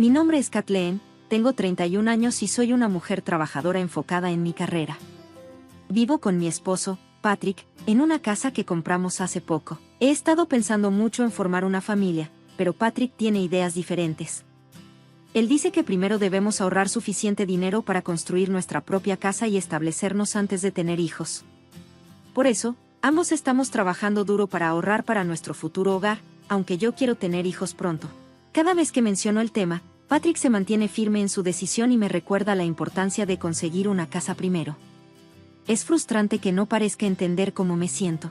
Mi nombre es Kathleen, tengo 31 años y soy una mujer trabajadora enfocada en mi carrera. Vivo con mi esposo, Patrick, en una casa que compramos hace poco. He estado pensando mucho en formar una familia, pero Patrick tiene ideas diferentes. Él dice que primero debemos ahorrar suficiente dinero para construir nuestra propia casa y establecernos antes de tener hijos. Por eso, ambos estamos trabajando duro para ahorrar para nuestro futuro hogar, aunque yo quiero tener hijos pronto. Cada vez que menciono el tema, Patrick se mantiene firme en su decisión y me recuerda la importancia de conseguir una casa primero. Es frustrante que no parezca entender cómo me siento.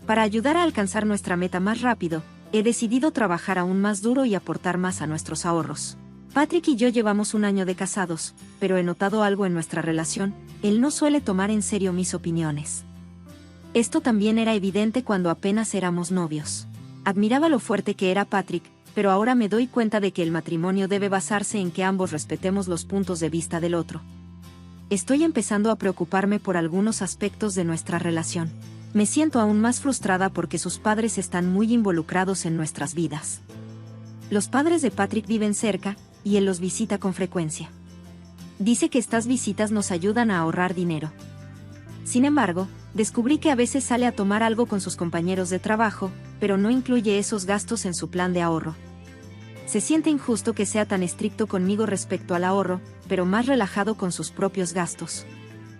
Para ayudar a alcanzar nuestra meta más rápido, he decidido trabajar aún más duro y aportar más a nuestros ahorros. Patrick y yo llevamos un año de casados, pero he notado algo en nuestra relación: él no suele tomar en serio mis opiniones. Esto también era evidente cuando apenas éramos novios. Admiraba lo fuerte que era Patrick, pero ahora me doy cuenta de que el matrimonio debe basarse en que ambos respetemos los puntos de vista del otro. Estoy empezando a preocuparme por algunos aspectos de nuestra relación. Me siento aún más frustrada porque sus padres están muy involucrados en nuestras vidas. Los padres de Patrick viven cerca, y él los visita con frecuencia. Dice que estas visitas nos ayudan a ahorrar dinero. Sin embargo, descubrí que a veces sale a tomar algo con sus compañeros de trabajo, pero no incluye esos gastos en su plan de ahorro. Se siente injusto que sea tan estricto conmigo respecto al ahorro, pero más relajado con sus propios gastos.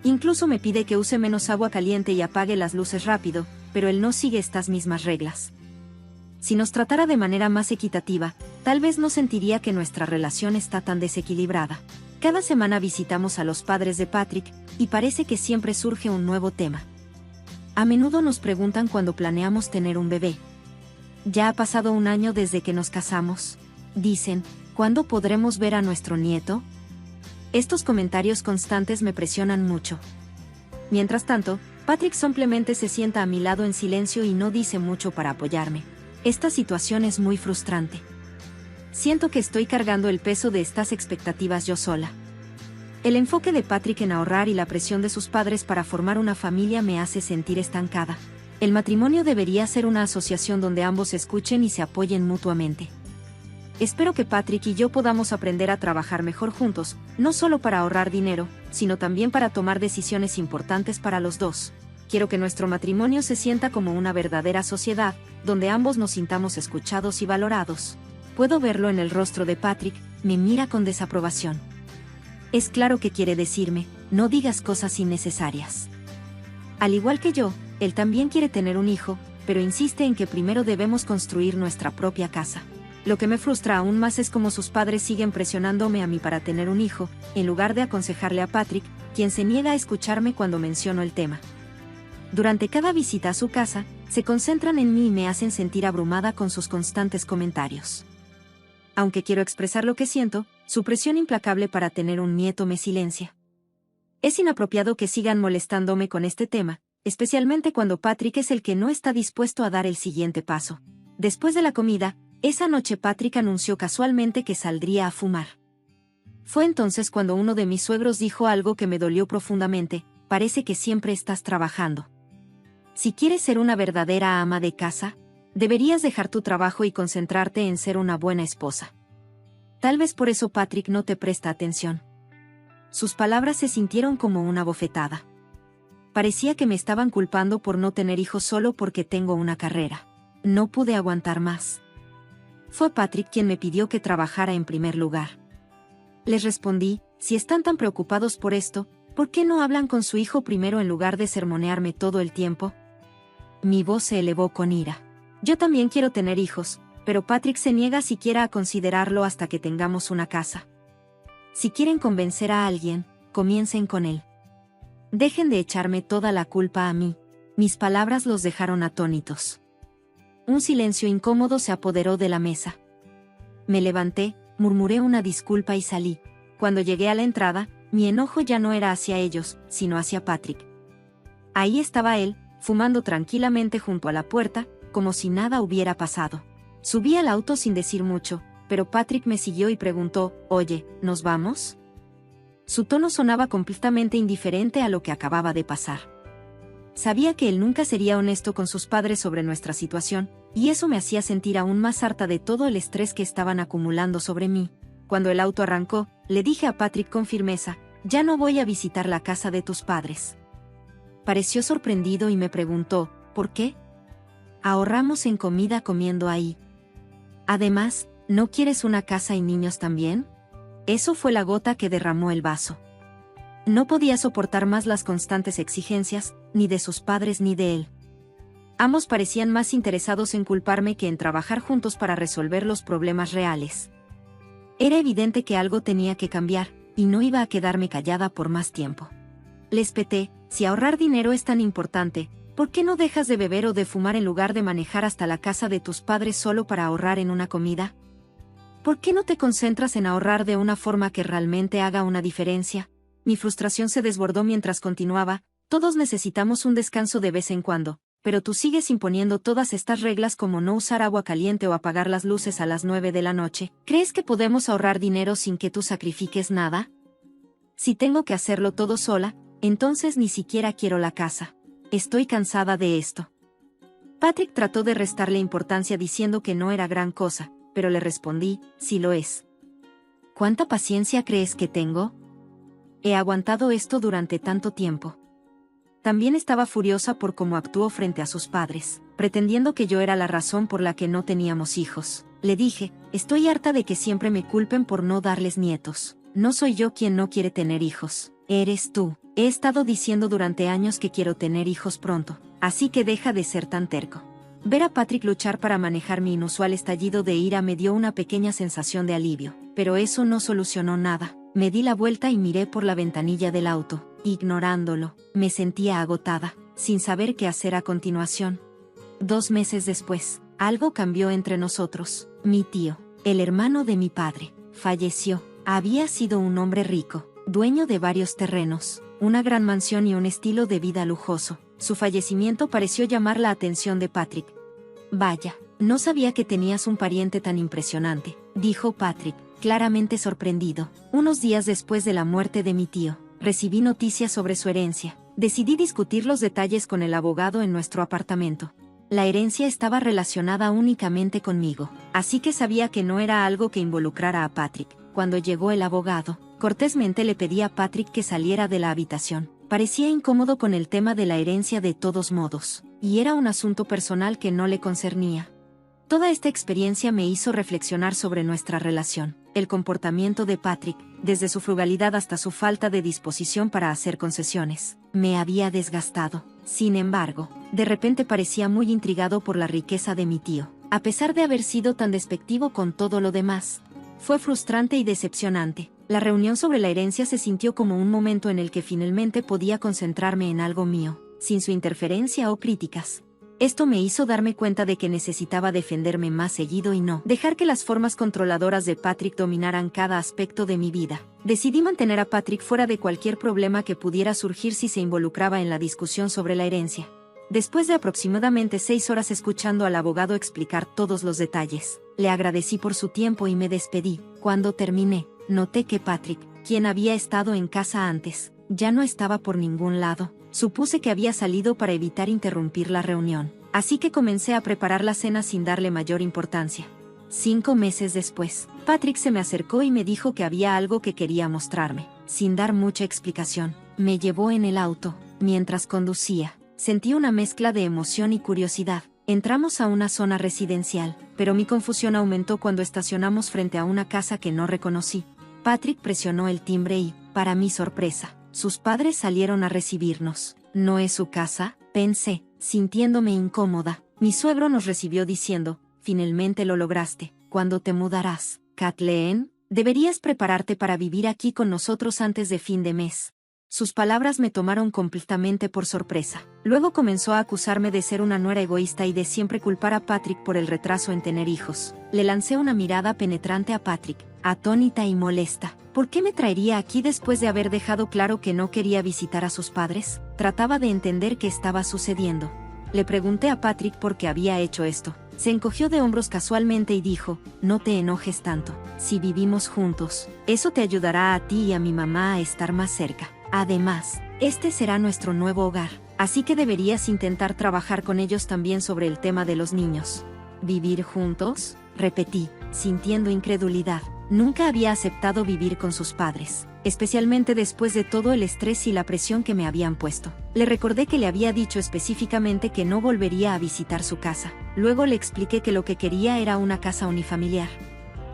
Incluso me pide que use menos agua caliente y apague las luces rápido, pero él no sigue estas mismas reglas. Si nos tratara de manera más equitativa, tal vez no sentiría que nuestra relación está tan desequilibrada. Cada semana visitamos a los padres de Patrick, y parece que siempre surge un nuevo tema. A menudo nos preguntan cuándo planeamos tener un bebé. Ya ha pasado un año desde que nos casamos. Dicen, ¿cuándo podremos ver a nuestro nieto? Estos comentarios constantes me presionan mucho. Mientras tanto, Patrick simplemente se sienta a mi lado en silencio y no dice mucho para apoyarme. Esta situación es muy frustrante. Siento que estoy cargando el peso de estas expectativas yo sola. El enfoque de Patrick en ahorrar y la presión de sus padres para formar una familia me hace sentir estancada. El matrimonio debería ser una asociación donde ambos se escuchen y se apoyen mutuamente. Espero que Patrick y yo podamos aprender a trabajar mejor juntos, no solo para ahorrar dinero, sino también para tomar decisiones importantes para los dos. Quiero que nuestro matrimonio se sienta como una verdadera sociedad, donde ambos nos sintamos escuchados y valorados. Puedo verlo en el rostro de Patrick, me mira con desaprobación. Es claro que quiere decirme, no digas cosas innecesarias. Al igual que yo, él también quiere tener un hijo, pero insiste en que primero debemos construir nuestra propia casa. Lo que me frustra aún más es cómo sus padres siguen presionándome a mí para tener un hijo, en lugar de aconsejarle a Patrick, quien se niega a escucharme cuando menciono el tema. Durante cada visita a su casa, se concentran en mí y me hacen sentir abrumada con sus constantes comentarios. Aunque quiero expresar lo que siento, su presión implacable para tener un nieto me silencia. Es inapropiado que sigan molestándome con este tema, especialmente cuando Patrick es el que no está dispuesto a dar el siguiente paso. Después de la comida, esa noche Patrick anunció casualmente que saldría a fumar. Fue entonces cuando uno de mis suegros dijo algo que me dolió profundamente: parece que siempre estás trabajando. Si quieres ser una verdadera ama de casa, deberías dejar tu trabajo y concentrarte en ser una buena esposa. Tal vez por eso Patrick no te presta atención. Sus palabras se sintieron como una bofetada. Parecía que me estaban culpando por no tener hijos solo porque tengo una carrera. No pude aguantar más. Fue Patrick quien me pidió que trabajara en primer lugar. Les respondí, si están tan preocupados por esto, ¿por qué no hablan con su hijo primero en lugar de sermonearme todo el tiempo? Mi voz se elevó con ira. Yo también quiero tener hijos, pero Patrick se niega siquiera a considerarlo hasta que tengamos una casa. Si quieren convencer a alguien, comiencen con él. Dejen de echarme toda la culpa a mí. Mis palabras los dejaron atónitos. Un silencio incómodo se apoderó de la mesa. Me levanté, murmuré una disculpa y salí. Cuando llegué a la entrada, mi enojo ya no era hacia ellos, sino hacia Patrick. Ahí estaba él, fumando tranquilamente junto a la puerta, como si nada hubiera pasado. Subí al auto sin decir mucho, pero Patrick me siguió y preguntó, «Oye, ¿nos vamos?». Su tono sonaba completamente indiferente a lo que acababa de pasar. Sabía que él nunca sería honesto con sus padres sobre nuestra situación, y eso me hacía sentir aún más harta de todo el estrés que estaban acumulando sobre mí. Cuando el auto arrancó, le dije a Patrick con firmeza, ya no voy a visitar la casa de tus padres. Pareció sorprendido y me preguntó, ¿por qué? Ahorramos en comida comiendo ahí. Además, ¿no quieres una casa y niños también? Eso fue la gota que derramó el vaso. No podía soportar más las constantes exigencias, ni de sus padres ni de él. Ambos parecían más interesados en culparme que en trabajar juntos para resolver los problemas reales. Era evidente que algo tenía que cambiar, y no iba a quedarme callada por más tiempo. Les peté, si ahorrar dinero es tan importante, ¿por qué no dejas de beber o de fumar en lugar de manejar hasta la casa de tus padres solo para ahorrar en una comida? ¿Por qué no te concentras en ahorrar de una forma que realmente haga una diferencia? Mi frustración se desbordó mientras continuaba, todos necesitamos un descanso de vez en cuando, pero tú sigues imponiendo todas estas reglas como no usar agua caliente o apagar las luces a las 9 de la noche. ¿Crees que podemos ahorrar dinero sin que tú sacrifiques nada? Si tengo que hacerlo todo sola, entonces ni siquiera quiero la casa. Estoy cansada de esto. Patrick trató de restarle importancia diciendo que no era gran cosa, pero le respondí, sí lo es. ¿Cuánta paciencia crees que tengo? He aguantado esto durante tanto tiempo. También estaba furiosa por cómo actuó frente a sus padres, pretendiendo que yo era la razón por la que no teníamos hijos. Le dije, estoy harta de que siempre me culpen por no darles nietos. No soy yo quien no quiere tener hijos, eres tú. He estado diciendo durante años que quiero tener hijos pronto, así que deja de ser tan terco. Ver a Patrick luchar para manejar mi inusual estallido de ira me dio una pequeña sensación de alivio, pero eso no solucionó nada. Me di la vuelta y miré por la ventanilla del auto, ignorándolo. Me sentía agotada, sin saber qué hacer a continuación. 2 meses después, algo cambió entre nosotros. Mi tío, el hermano de mi padre, falleció. Había sido un hombre rico, dueño de varios terrenos, una gran mansión y un estilo de vida lujoso. Su fallecimiento pareció llamar la atención de Patrick. Vaya, no sabía que tenías un pariente tan impresionante, dijo Patrick, claramente sorprendido. Unos días después de la muerte de mi tío, recibí noticias sobre su herencia. Decidí discutir los detalles con el abogado en nuestro apartamento. La herencia estaba relacionada únicamente conmigo, así que sabía que no era algo que involucrara a Patrick. Cuando llegó el abogado, cortésmente le pedí a Patrick que saliera de la habitación. Parecía incómodo con el tema de la herencia de todos modos, y era un asunto personal que no le concernía. Toda esta experiencia me hizo reflexionar sobre nuestra relación. El comportamiento de Patrick, desde su frugalidad hasta su falta de disposición para hacer concesiones, me había desgastado. Sin embargo, de repente parecía muy intrigado por la riqueza de mi tío, a pesar de haber sido tan despectivo con todo lo demás. Fue frustrante y decepcionante. La reunión sobre la herencia se sintió como un momento en el que finalmente podía concentrarme en algo mío, sin su interferencia o críticas. Esto me hizo darme cuenta de que necesitaba defenderme más seguido y no dejar que las formas controladoras de Patrick dominaran cada aspecto de mi vida. Decidí mantener a Patrick fuera de cualquier problema que pudiera surgir si se involucraba en la discusión sobre la herencia. Después de aproximadamente 6 horas escuchando al abogado explicar todos los detalles, le agradecí por su tiempo y me despedí. Cuando terminé, noté que Patrick, quien había estado en casa antes, ya no estaba por ningún lado. Supuse que había salido para evitar interrumpir la reunión, así que comencé a preparar la cena sin darle mayor importancia. 5 meses después, Patrick se me acercó y me dijo que había algo que quería mostrarme. Sin dar mucha explicación, me llevó en el auto. Mientras conducía, sentí una mezcla de emoción y curiosidad. Entramos a una zona residencial, pero mi confusión aumentó cuando estacionamos frente a una casa que no reconocí. Patrick presionó el timbre y, para mi sorpresa, sus padres salieron a recibirnos. ¿No es su casa?, pensé, sintiéndome incómoda. Mi suegro nos recibió diciendo, finalmente lo lograste. ¿Cuándo te mudarás, Kathleen? Deberías prepararte para vivir aquí con nosotros antes de fin de mes. Sus palabras me tomaron completamente por sorpresa. Luego comenzó a acusarme de ser una nuera egoísta y de siempre culpar a Patrick por el retraso en tener hijos. Le lancé una mirada penetrante a Patrick, atónita y molesta. ¿Por qué me traería aquí después de haber dejado claro que no quería visitar a sus padres? Trataba de entender qué estaba sucediendo. Le pregunté a Patrick por qué había hecho esto. Se encogió de hombros casualmente y dijo, no te enojes tanto. Si vivimos juntos, eso te ayudará a ti y a mi mamá a estar más cerca. Además, este será nuestro nuevo hogar, así que deberías intentar trabajar con ellos también sobre el tema de los niños. ¿Vivir juntos?, repetí, sintiendo incredulidad. Nunca había aceptado vivir con sus padres, especialmente después de todo el estrés y la presión que me habían puesto. Le recordé que le había dicho específicamente que no volvería a visitar su casa. Luego le expliqué que lo que quería era una casa unifamiliar.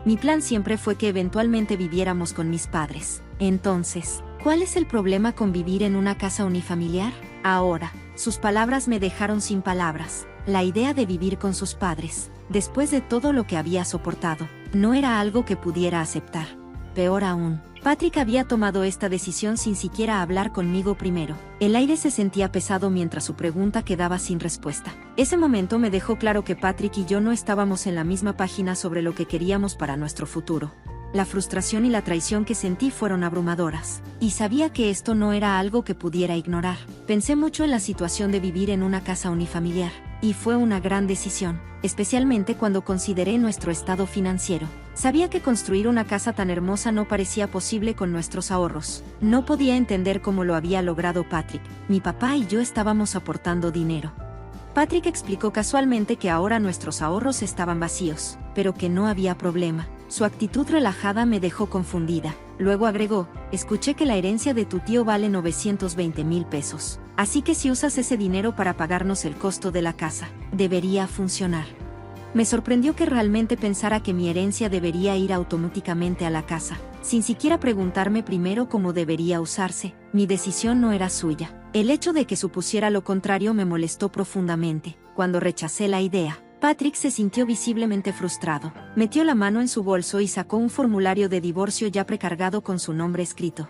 Mi plan siempre fue que eventualmente viviéramos con mis padres. Entonces, ¿cuál es el problema con vivir en una casa unifamiliar? Ahora, sus palabras me dejaron sin palabras. La idea de vivir con sus padres, después de todo lo que había soportado, no era algo que pudiera aceptar. Peor aún, Patrick había tomado esta decisión sin siquiera hablar conmigo primero. El aire se sentía pesado mientras su pregunta quedaba sin respuesta. Ese momento me dejó claro que Patrick y yo no estábamos en la misma página sobre lo que queríamos para nuestro futuro. La frustración y la traición que sentí fueron abrumadoras, y sabía que esto no era algo que pudiera ignorar. Pensé mucho en la situación de vivir en una casa unifamiliar, y fue una gran decisión, especialmente cuando consideré nuestro estado financiero. Sabía que construir una casa tan hermosa no parecía posible con nuestros ahorros. No podía entender cómo lo había logrado Patrick. Mi papá y yo estábamos aportando dinero. Patrick explicó casualmente que ahora nuestros ahorros estaban vacíos, pero que no había problema. Su actitud relajada me dejó confundida. Luego agregó, escuché que la herencia de tu tío vale 920,000 pesos. Así que si usas ese dinero para pagarnos el costo de la casa, debería funcionar. Me sorprendió que realmente pensara que mi herencia debería ir automáticamente a la casa, sin siquiera preguntarme primero cómo debería usarse. Mi decisión no era suya. El hecho de que supusiera lo contrario me molestó profundamente. Cuando rechacé la idea, Patrick se sintió visiblemente frustrado. Metió la mano en su bolso y sacó un formulario de divorcio ya precargado con su nombre escrito.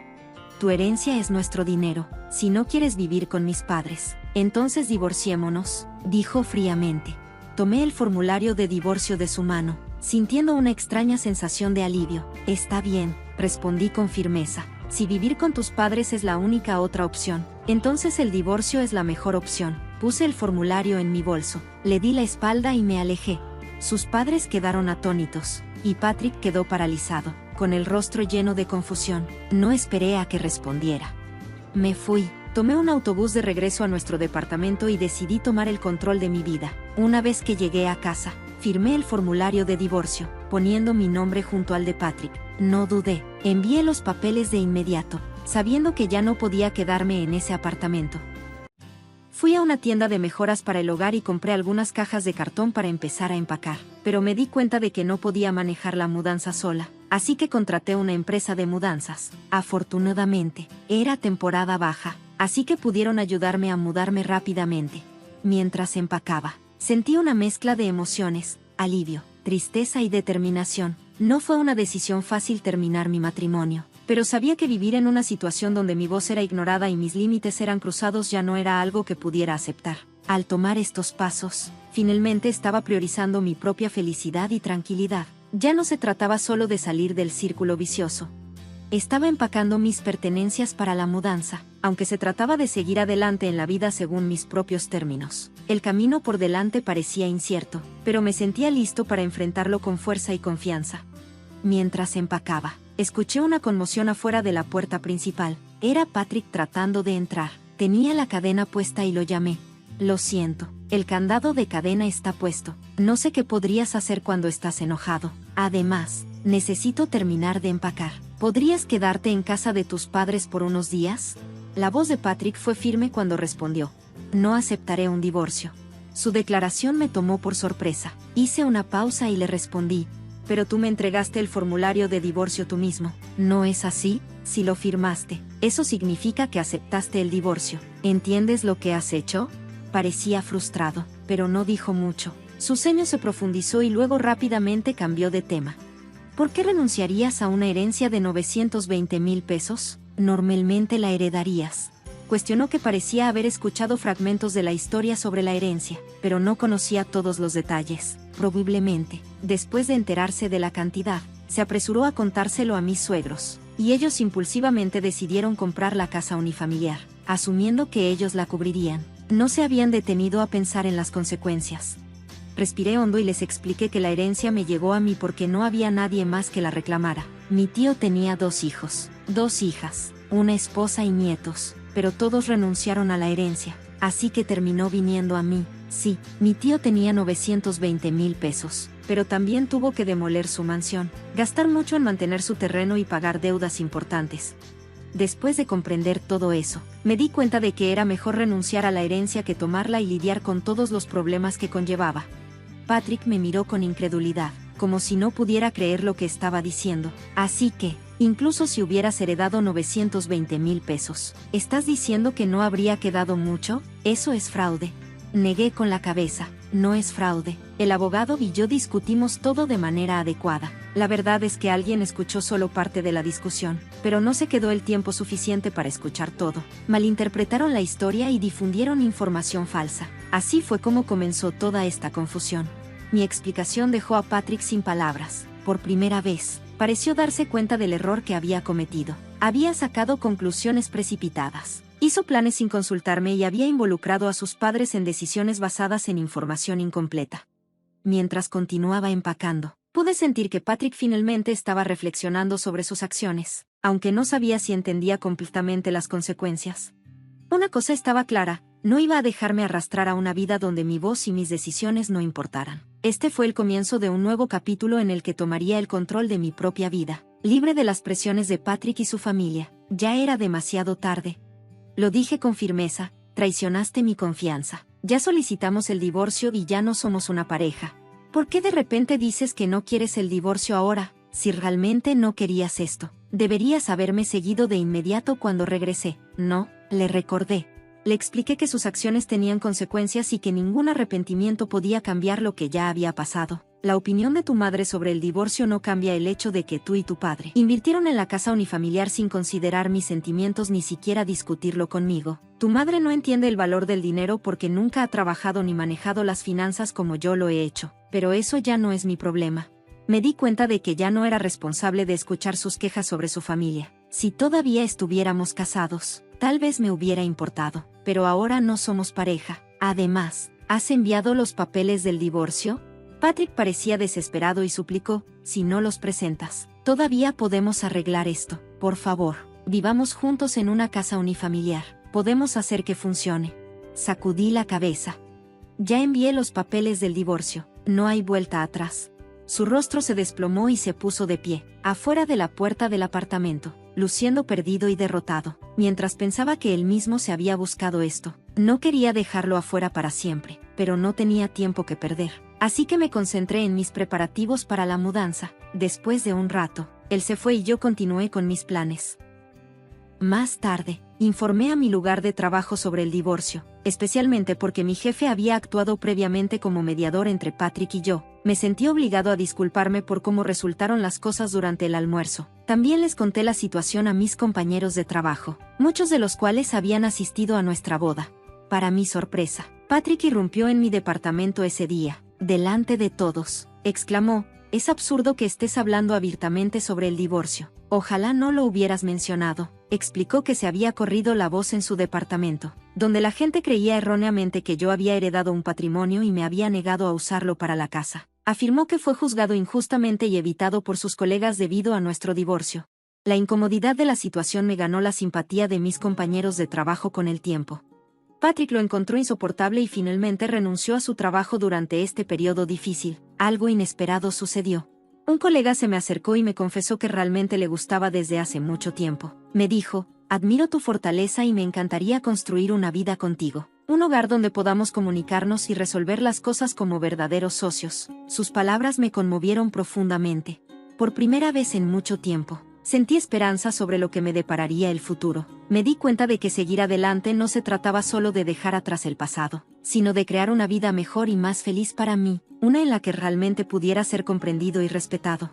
Tu herencia es nuestro dinero. Si no quieres vivir con mis padres, entonces divorciémonos, dijo fríamente. Tomé el formulario de divorcio de su mano, sintiendo una extraña sensación de alivio. Está bien, respondí con firmeza. Si vivir con tus padres es la única otra opción, entonces el divorcio es la mejor opción. Puse el formulario en mi bolso, le di la espalda y me alejé. Sus padres quedaron atónitos, y Patrick quedó paralizado, con el rostro lleno de confusión. No esperé a que respondiera. Me fui. Tomé un autobús de regreso a nuestro departamento y decidí tomar el control de mi vida. Una vez que llegué a casa, firmé el formulario de divorcio, poniendo mi nombre junto al de Patrick. No dudé, envié los papeles de inmediato, sabiendo que ya no podía quedarme en ese apartamento. Fui a una tienda de mejoras para el hogar y compré algunas cajas de cartón para empezar a empacar, pero me di cuenta de que no podía manejar la mudanza sola, así que contraté una empresa de mudanzas. Afortunadamente, era temporada baja, así que pudieron ayudarme a mudarme rápidamente. Mientras empacaba, sentí una mezcla de emociones, alivio, tristeza y determinación. No fue una decisión fácil terminar mi matrimonio, pero sabía que vivir en una situación donde mi voz era ignorada y mis límites eran cruzados ya no era algo que pudiera aceptar. Al tomar estos pasos, finalmente estaba priorizando mi propia felicidad y tranquilidad. Ya no se trataba solo de salir del círculo vicioso. Estaba empacando mis pertenencias para la mudanza, aunque se trataba de seguir adelante en la vida según mis propios términos. El camino por delante parecía incierto, pero me sentía listo para enfrentarlo con fuerza y confianza. Mientras empacaba, escuché una conmoción afuera de la puerta principal. Era Patrick tratando de entrar. Tenía la cadena puesta y lo llamé. Lo siento, el candado de cadena está puesto. No sé qué podrías hacer cuando estás enojado. Además, necesito terminar de empacar. ¿Podrías quedarte en casa de tus padres por unos días? La voz de Patrick fue firme cuando respondió. No aceptaré un divorcio. Su declaración me tomó por sorpresa. Hice una pausa y le respondí. Pero tú me entregaste el formulario de divorcio tú mismo. ¿No es así? Si lo firmaste, eso significa que aceptaste el divorcio. ¿Entiendes lo que has hecho? Parecía frustrado, pero no dijo mucho. Su ceño se profundizó y luego rápidamente cambió de tema. ¿Por qué renunciarías a una herencia de 920,000 pesos? Normalmente la heredarías. Cuestionó que parecía haber escuchado fragmentos de la historia sobre la herencia, pero no conocía todos los detalles. Probablemente, después de enterarse de la cantidad, se apresuró a contárselo a mis suegros, y ellos impulsivamente decidieron comprar la casa unifamiliar, asumiendo que ellos la cubrirían. No se habían detenido a pensar en las consecuencias. Respiré hondo y les expliqué que la herencia me llegó a mí porque no había nadie más que la reclamara. Mi tío tenía 2 hijos, 2 hijas, una esposa y nietos, pero todos renunciaron a la herencia, así que terminó viniendo a mí. Sí, mi tío tenía 920,000 pesos, pero también tuvo que demoler su mansión, gastar mucho en mantener su terreno y pagar deudas importantes. Después de comprender todo eso, me di cuenta de que era mejor renunciar a la herencia que tomarla y lidiar con todos los problemas que conllevaba. Patrick me miró con incredulidad, como si no pudiera creer lo que estaba diciendo. Así que, incluso si hubieras heredado 920,000 pesos, ¿estás diciendo que no habría quedado mucho? Eso es fraude. Negué con la cabeza. No es fraude. El abogado y yo discutimos todo de manera adecuada. La verdad es que alguien escuchó solo parte de la discusión, pero no se quedó el tiempo suficiente para escuchar todo. Malinterpretaron la historia y difundieron información falsa. Así fue como comenzó toda esta confusión. Mi explicación dejó a Patrick sin palabras. Por primera vez, pareció darse cuenta del error que había cometido. Había sacado conclusiones precipitadas. Hizo planes sin consultarme y había involucrado a sus padres en decisiones basadas en información incompleta. Mientras continuaba empacando, pude sentir que Patrick finalmente estaba reflexionando sobre sus acciones, aunque no sabía si entendía completamente las consecuencias. Una cosa estaba clara, no iba a dejarme arrastrar a una vida donde mi voz y mis decisiones no importaran. Este fue el comienzo de un nuevo capítulo en el que tomaría el control de mi propia vida, libre de las presiones de Patrick y su familia. Ya era demasiado tarde. Lo dije con firmeza, traicionaste mi confianza. Ya solicitamos el divorcio y ya no somos una pareja. ¿Por qué de repente dices que no quieres el divorcio ahora? Si realmente no querías esto, deberías haberme seguido de inmediato cuando regresé. No, le recordé. Le expliqué que sus acciones tenían consecuencias y que ningún arrepentimiento podía cambiar lo que ya había pasado. La opinión de tu madre sobre el divorcio no cambia el hecho de que tú y tu padre invirtieron en la casa unifamiliar sin considerar mis sentimientos ni siquiera discutirlo conmigo. Tu madre no entiende el valor del dinero porque nunca ha trabajado ni manejado las finanzas como yo lo he hecho, pero eso ya no es mi problema. Me di cuenta de que ya no era responsable de escuchar sus quejas sobre su familia. Si todavía estuviéramos casados, tal vez me hubiera importado, pero ahora no somos pareja. Además, ¿has enviado los papeles del divorcio? Patrick parecía desesperado y suplicó, si no los presentas, todavía podemos arreglar esto. Por favor, vivamos juntos en una casa unifamiliar. Podemos hacer que funcione. Sacudí la cabeza. Ya envié los papeles del divorcio. No hay vuelta atrás. Su rostro se desplomó y se puso de pie, afuera de la puerta del apartamento, luciendo perdido y derrotado, mientras pensaba que él mismo se había buscado esto. No quería dejarlo afuera para siempre, pero no tenía tiempo que perder. Así que me concentré en mis preparativos para la mudanza. Después de un rato, él se fue y yo continué con mis planes. Más tarde, informé a mi lugar de trabajo sobre el divorcio, especialmente porque mi jefe había actuado previamente como mediador entre Patrick y yo. Me sentí obligado a disculparme por cómo resultaron las cosas durante el almuerzo. También les conté la situación a mis compañeros de trabajo, muchos de los cuales habían asistido a nuestra boda. Para mi sorpresa, Patrick irrumpió en mi departamento ese día, delante de todos. Exclamó, es absurdo que estés hablando abiertamente sobre el divorcio. Ojalá no lo hubieras mencionado. Explicó que se había corrido la voz en su departamento, donde la gente creía erróneamente que yo había heredado un patrimonio y me había negado a usarlo para la casa. Afirmó que fue juzgado injustamente y evitado por sus colegas debido a nuestro divorcio. La incomodidad de la situación me ganó la simpatía de mis compañeros de trabajo con el tiempo. Patrick lo encontró insoportable y finalmente renunció a su trabajo durante este periodo difícil. Algo inesperado sucedió. Un colega se me acercó y me confesó que realmente le gustaba desde hace mucho tiempo. Me dijo, admiro tu fortaleza y me encantaría construir una vida contigo. Un hogar donde podamos comunicarnos y resolver las cosas como verdaderos socios. Sus palabras me conmovieron profundamente. Por primera vez en mucho tiempo, sentí esperanza sobre lo que me depararía el futuro. Me di cuenta de que seguir adelante no se trataba solo de dejar atrás el pasado, sino de crear una vida mejor y más feliz para mí, una en la que realmente pudiera ser comprendido y respetado.